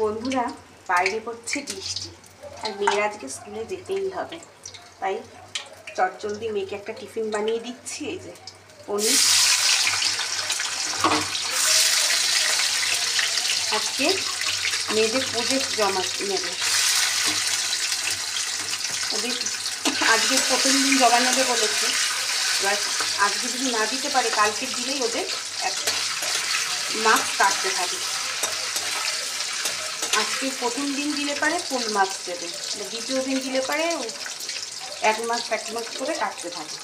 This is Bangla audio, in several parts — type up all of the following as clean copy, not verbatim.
বন্ধুরা, বাইরে পড়ছে বৃষ্টি আর মেয়ের আজকে স্কুলে যেতেই হবে, তাই চটজলদি মেয়েকে একটা টিফিন বানিয়ে দিচ্ছি। এই যে পনির, আজকে মেয়েদের প্রজেক্ট জমা নেবে, ওদের আজকে প্রথম দিন জমা নেবে বলেছে। এবার আজকে যদি না দিতে পারে কালকের দিনেই ওদের মার্কস কাটতে থাকে। আজকে প্রথম দিন দিলে পারে ফুল মার্কস দেবে, দ্বিতীয় দিন দিলে পারে 1 মার্কস করে কাটতে থাকে।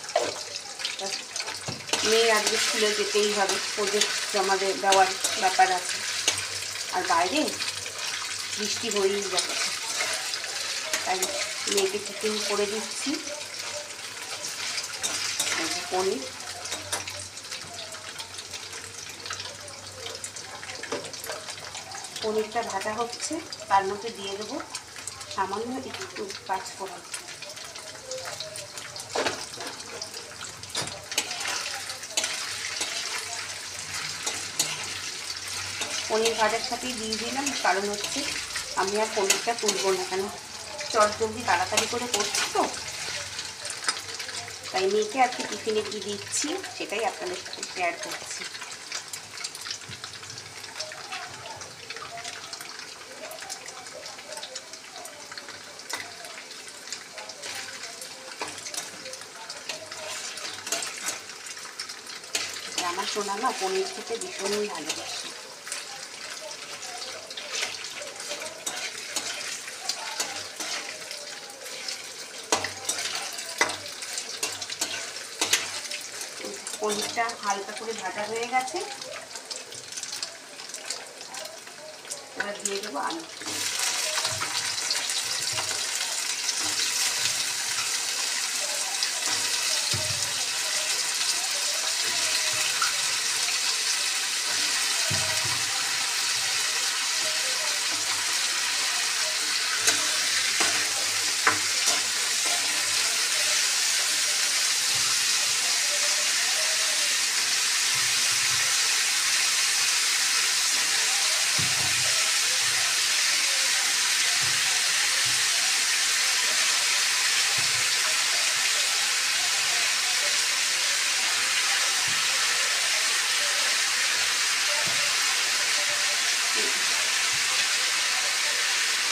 মেয়ে আজকে স্কুলে যেতেই হবে, প্রজেক্ট জমা দেওয়ার ব্যাপার আছে। আর বাইরে বৃষ্টি হয়েই যাচ্ছে, তাই মেয়েকে টিফিন করে দিচ্ছি। পনির, পনিরটা ভাজা হচ্ছে, তার মধ্যে দিয়ে দেবো সামান্য একটু পাঁচফোড়ন। পনির ভাজার সাথেই দিয়ে দিলাম, কারণ হচ্ছে আমি আর পনিরটা তুলবো না, কেন চটজলদি তাড়াতাড়ি করে করছি তো, তাই মেয়েকে আজকে টিফিনে কি দিচ্ছি সেটাই আপনাদের সাথে শেয়ার করছি। আমার সোনা না পনির খেতে ভীষণই ভালোবাসে। পনিরটা হালকা করে ভাজা হয়ে গেছে, এবার দিয়ে দেবো আলু।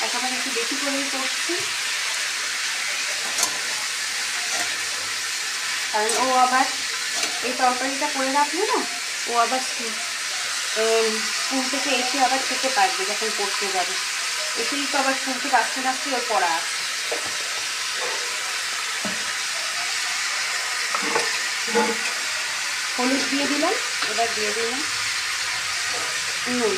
একেবারে একটু বেশি করেই করছি, কারণ ও আবার এই তরকারিটা করে রাখলে না, ও আবার স্কুল থেকে এসে আবার খেতে পারবে যখন পড়তে যাবে। এসেই তো আবার স্কুল থেকে আসতে আসতে ওর পড়া আছে। হলুদ দিয়ে দিলাম, এবার দিয়ে দিলাম নুন।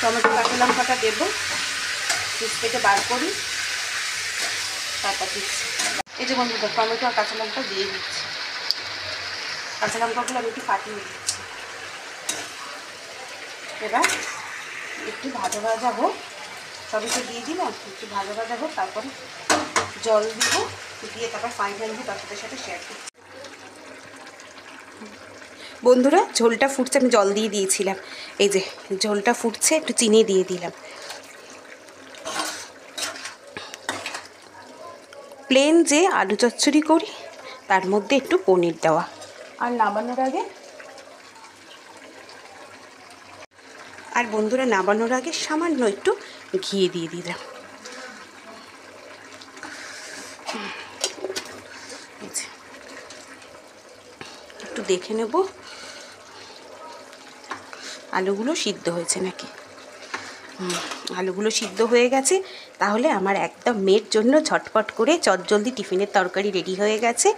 টমেটো কাঁচা লঙ্কাটা দেবো, ফ্রিজ থেকে বার করি, তারপর দিচ্ছি। এই যে বন্ধুরা, টমেটো আর কাঁচা লঙ্কা দিয়ে দিচ্ছি। কাঁচা লঙ্কাগুলো আমি একটু কাটিয়ে দিচ্ছি। এবার একটু ভাজা ভাজা হোক, সবই তো দিয়ে দিলাম, একটু ভাজা ভাজা হোক, তারপরে জল দিব, দিয়ে তারপর ফাইনালি আপনাদের সাথে শেয়ার করছি। বন্ধুরা, ঝোলটা ফুটছে, আমি জল দিয়ে দিয়েছিলাম। এই যে ঝোলটা ফুটছে, একটু চিনি দিয়ে দিলাম। প্লেন যে আলু চচ্চড়ি করি তার মধ্যে একটু পনির দেওয়া, আর নামানোর আগে সামান্য একটু ঘি দিয়ে দিলাম। একটু দেখে নেব আলুগুলো সিদ্ধ হয়েছে নাকি। আলুগুলো সিদ্ধ হয়ে গেছে, তাহলে আমার একদম মেয়ের জন্য ঝটপট করে চটজলদি টিফিনের তরকারি রেডি হয়ে গেছে।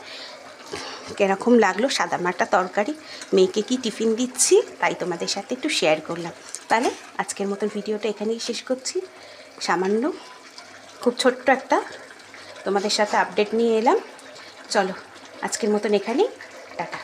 কিরকম লাগলো সাদামাটা তরকারি, মেয়েকে কি টিফিন দিচ্ছি তাই তোমাদের সাথে একটু শেয়ার করলাম। তাহলে আজকের মতন ভিডিওটা এখানেই শেষ করছি। সামান্য খুব ছোট্ট একটা তোমাদের সাথে আপডেট নিয়ে এলাম। চলো আজকের মতন এখানেই, টাটা।